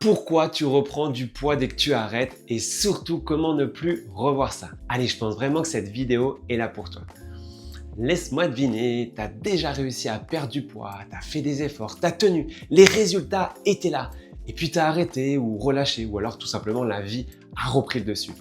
Pourquoi tu reprends du poids dès que tu arrêtes et surtout comment ne plus revoir ça. Allez, je pense vraiment que cette vidéo est là pour toi. Laisse-moi deviner, tu as déjà réussi à perdre du poids, tu as fait des efforts, tu as tenu, les résultats étaient là. Et puis tu as arrêté ou relâché ou alors tout simplement la vie a repris le dessus.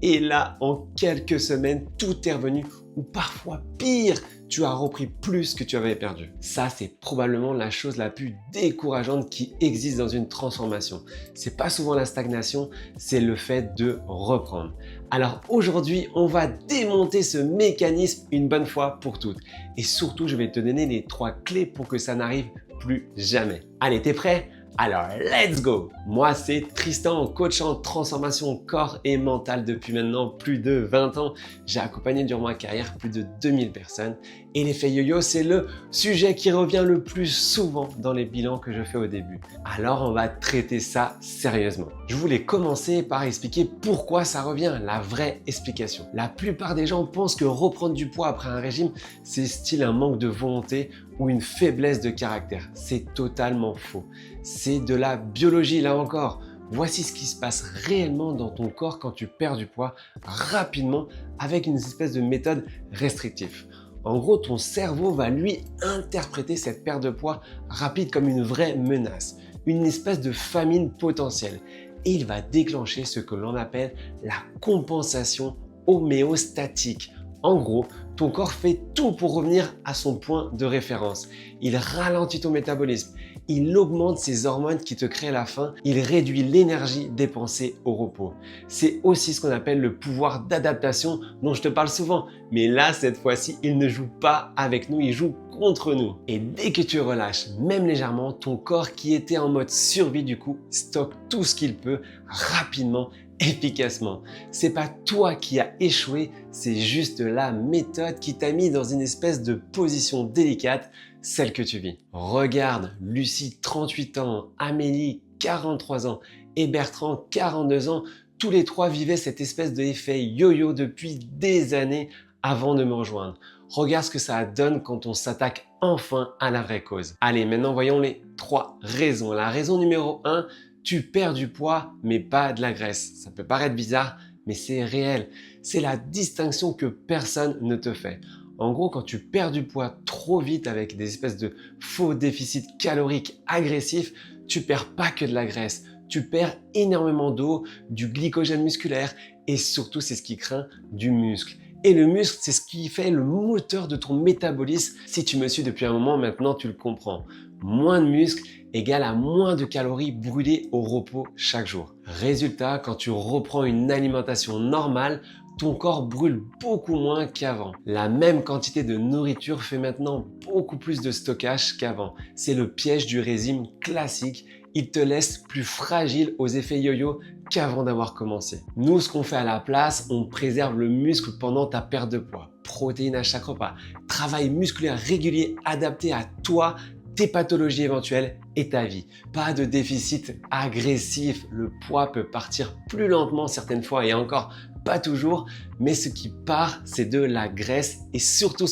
Et là, en quelques semaines, tout est revenu ou parfois pire, tu as repris plus que tu avais perdu. Ça, c'est probablement la chose la plus décourageante qui existe dans une transformation. C'est pas souvent la stagnation, c'est le fait de reprendre. Alors aujourd'hui, on va démonter ce mécanisme une bonne fois pour toutes. Et surtout, je vais te donner les 3 clés pour que ça n'arrive plus jamais. Allez, t'es prêt ? Alors, let's go! Moi, c'est Tristan, coach en transformation corps et mental depuis maintenant plus de 20 ans. J'ai accompagné durant ma carrière plus de 2000 personnes. Et l'effet yo-yo, c'est le sujet qui revient le plus souvent dans les bilans que je fais au début. Alors, on va traiter ça sérieusement. Je voulais commencer par expliquer pourquoi ça revient, la vraie explication. La plupart des gens pensent que reprendre du poids après un régime, c'est style un manque de volonté ou une faiblesse de caractère. C'est totalement faux. C'est de la biologie là encore. Voici ce qui se passe réellement dans ton corps quand tu perds du poids rapidement avec une espèce de méthode restrictive. En gros, ton cerveau va lui interpréter cette perte de poids rapide comme une vraie menace, une espèce de famine potentielle. Et il va déclencher ce que l'on appelle la compensation homéostatique. En gros, ton corps fait tout pour revenir à son point de référence. Il ralentit ton métabolisme, il augmente ses hormones qui te créent la faim, il réduit l'énergie dépensée au repos. C'est aussi ce qu'on appelle le pouvoir d'adaptation dont je te parle souvent. Mais là, cette fois-ci, il ne joue pas avec nous, il joue contre nous. Et dès que tu relâches, même légèrement, ton corps qui était en mode survie du coup, stocke tout ce qu'il peut rapidement, efficacement. C'est pas toi qui as échoué, c'est juste la méthode qui t'a mis dans une espèce de position délicate, celle que tu vis. Regarde, Lucie, 38 ans, Amélie, 43 ans et Bertrand, 42 ans, tous les 3 vivaient cette espèce d'effet yo-yo depuis des années avant de me rejoindre. Regarde ce que ça donne quand on s'attaque enfin à la vraie cause. Allez, maintenant voyons les 3 raisons. La raison numéro 1, tu perds du poids, mais pas de la graisse. Ça peut paraître bizarre, mais c'est réel. C'est la distinction que personne ne te fait. En gros, quand tu perds du poids trop vite avec des espèces de faux déficits caloriques agressifs, tu perds pas que de la graisse. Tu perds énormément d'eau, du glycogène musculaire et surtout, c'est ce qui craint, du muscle. Et le muscle, c'est ce qui fait le moteur de ton métabolisme. Si tu me suis depuis un moment, maintenant tu le comprends. Moins de muscles égale à moins de calories brûlées au repos chaque jour. Résultat, quand tu reprends une alimentation normale, ton corps brûle beaucoup moins qu'avant. La même quantité de nourriture fait maintenant beaucoup plus de stockage qu'avant. C'est le piège du régime classique. Il te laisse plus fragile aux effets yo-yo qu'avant d'avoir commencé. Nous, ce qu'on fait à la place, on préserve le muscle pendant ta perte de poids. Protéines à chaque repas, travail musculaire régulier adapté à toi, tes pathologies éventuelles et ta vie. Pas de déficit agressif. Le poids peut partir plus lentement certaines fois et encore pas toujours, mais ce qui part, c'est de la graisse et surtout,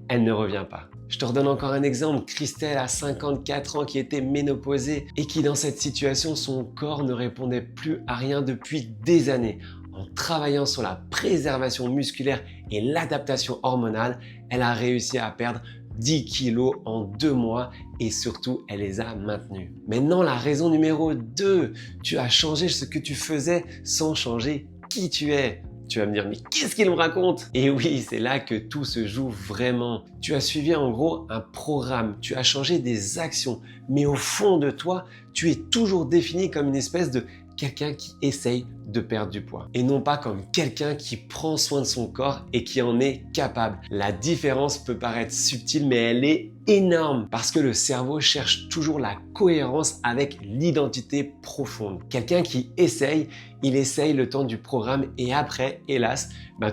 elle ne revient pas. Je te redonne encore un exemple. Christelle a 54 ans qui était ménopausée et qui dans cette situation, son corps ne répondait plus à rien depuis des années. En travaillant sur la préservation musculaire et l'adaptation hormonale, elle a réussi à perdre 10 kilos en 2 mois et surtout, elle les a maintenus. Maintenant, la raison numéro 2, tu as changé ce que tu faisais sans changer qui tu es. Tu vas me dire, mais qu'est-ce qu'il me raconte? Et oui, c'est là que tout se joue vraiment. Tu as suivi en gros un programme, tu as changé des actions, mais au fond de toi, tu es toujours défini comme une espèce de quelqu'un qui essaye de perdre du poids et non pas comme quelqu'un qui prend soin de son corps et qui en est capable. La différence peut paraître subtile mais elle est énorme parce que le cerveau cherche toujours la cohérence avec l'identité profonde. Quelqu'un qui essaye, il essaye le temps du programme et après, hélas,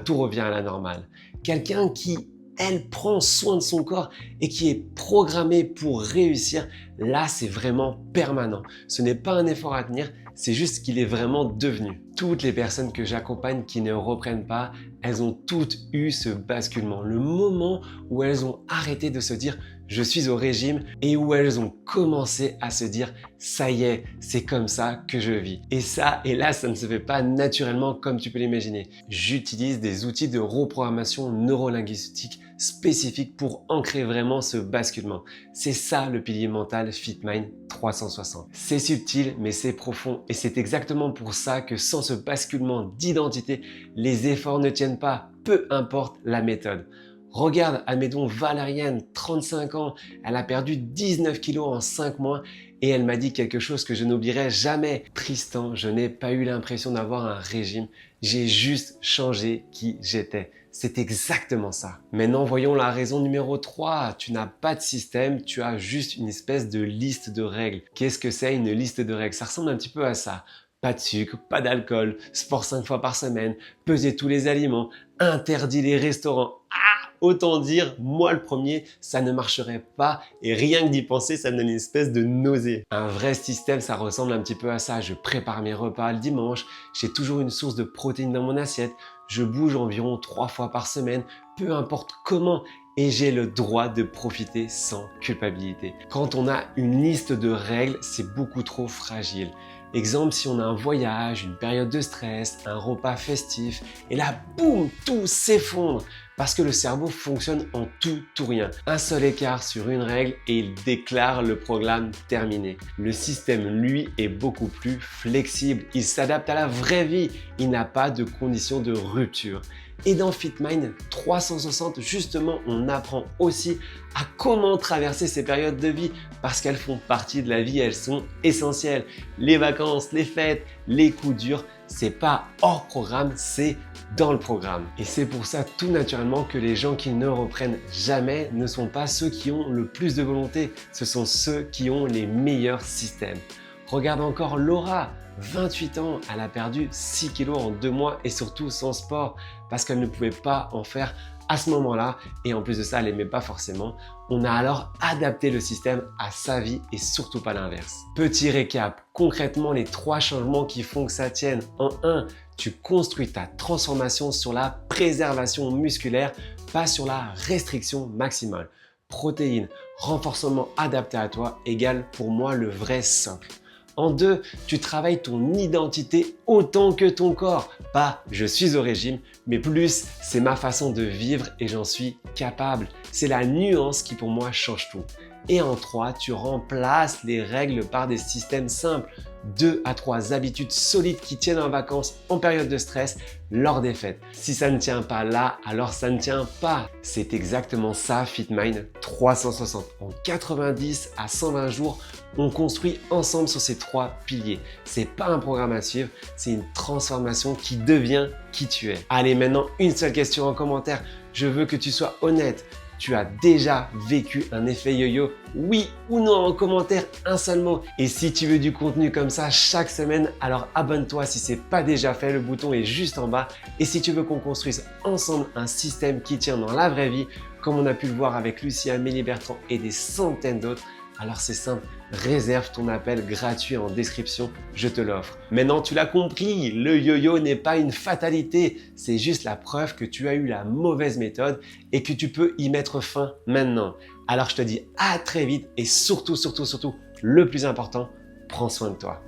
tout revient à la normale. Quelqu'un qui elle prend soin de son corps et qui est programmé pour réussir, là c'est vraiment permanent. Ce n'est pas un effort à tenir, c'est juste qu'il est vraiment devenu. Toutes les personnes que j'accompagne qui ne reprennent pas, elles ont toutes eu ce basculement. Le moment où elles ont arrêté de se dire je suis au régime et où elles ont commencé à se dire ça y est, c'est comme ça que je vis. Et ça, hélas, ça ne se fait pas naturellement comme tu peux l'imaginer. J'utilise des outils de reprogrammation neurolinguistique spécifiques pour ancrer vraiment ce basculement. C'est ça le pilier mental FitMind 360. C'est subtil mais c'est profond et c'est exactement pour ça que sans ce basculement d'identité, les efforts ne tiennent pas, peu importe la méthode. Regarde, admettons Valériane, 35 ans, elle a perdu 19 kilos en 5 mois et elle m'a dit quelque chose que je n'oublierai jamais. Tristan, je n'ai pas eu l'impression d'avoir un régime, j'ai juste changé qui j'étais. C'est exactement ça. Maintenant, voyons la raison numéro 3. Tu n'as pas de système, tu as juste une espèce de liste de règles. Qu'est-ce que c'est une liste de règles? Ça ressemble un petit peu à ça. Pas de sucre, pas d'alcool, sport 5 fois par semaine, peser tous les aliments, interdit les restaurants. Autant dire, moi le premier, ça ne marcherait pas et rien que d'y penser, ça me donne une espèce de nausée. Un vrai système, ça ressemble un petit peu à ça. Je prépare mes repas le dimanche, j'ai toujours une source de protéines dans mon assiette, je bouge environ 3 fois par semaine, peu importe comment, et j'ai le droit de profiter sans culpabilité. Quand on a une liste de règles, c'est beaucoup trop fragile. Exemple, si on a un voyage, une période de stress, un repas festif, et là, boum, tout s'effondre parce que le cerveau fonctionne en tout ou rien. Un seul écart sur une règle et il déclare le programme terminé. Le système, lui, est beaucoup plus flexible. Il s'adapte à la vraie vie. Il n'a pas de conditions de rupture. Et dans FitMind 360, justement, on apprend aussi à comment traverser ces périodes de vie parce qu'elles font partie de la vie, elles sont essentielles. Les vacances, les fêtes, les coups durs, c'est pas hors programme, c'est dans le programme. Et c'est pour ça tout naturellement que les gens qui ne reprennent jamais ne sont pas ceux qui ont le plus de volonté, ce sont ceux qui ont les meilleurs systèmes. Regarde encore Laura, 28 ans, elle a perdu 6 kilos en 2 mois et surtout sans sport parce qu'elle ne pouvait pas en faire à ce moment-là et en plus de ça, elle n'aimait pas forcément. On a alors adapté le système à sa vie et surtout pas l'inverse. Petit récap, concrètement les 3 changements qui font que ça tienne. En 1, tu construis ta transformation sur la préservation musculaire, pas sur la restriction maximale. Protéines, renforcement adapté à toi égale pour moi le vrai socle. En 2, tu travailles ton identité autant que ton corps. Pas je suis au régime, mais plus c'est ma façon de vivre et j'en suis capable. C'est la nuance qui pour moi change tout. Et en 3, tu remplaces les règles par des systèmes simples. 2 à 3 habitudes solides qui tiennent en vacances en période de stress lors des fêtes. Si ça ne tient pas là, alors ça ne tient pas. C'est exactement ça FitMind 360. En 90 à 120 jours, on construit ensemble sur ces 3 piliers. C'est pas un programme à suivre, c'est une transformation qui devient qui tu es. Allez, maintenant une seule question en commentaire. Je veux que tu sois honnête. Tu as déjà vécu un effet yo-yo? Oui ou non en commentaire, un seul mot. Et si tu veux du contenu comme ça chaque semaine, alors abonne-toi si ce n'est pas déjà fait, le bouton est juste en bas. Et si tu veux qu'on construise ensemble un système qui tient dans la vraie vie, comme on a pu le voir avec Lucie, Amélie Bertrand et des centaines d'autres, alors c'est simple, réserve ton appel gratuit en description, je te l'offre. Maintenant tu l'as compris, le yo-yo n'est pas une fatalité, c'est juste la preuve que tu as eu la mauvaise méthode et que tu peux y mettre fin maintenant. Alors je te dis à très vite et surtout, le plus important, prends soin de toi.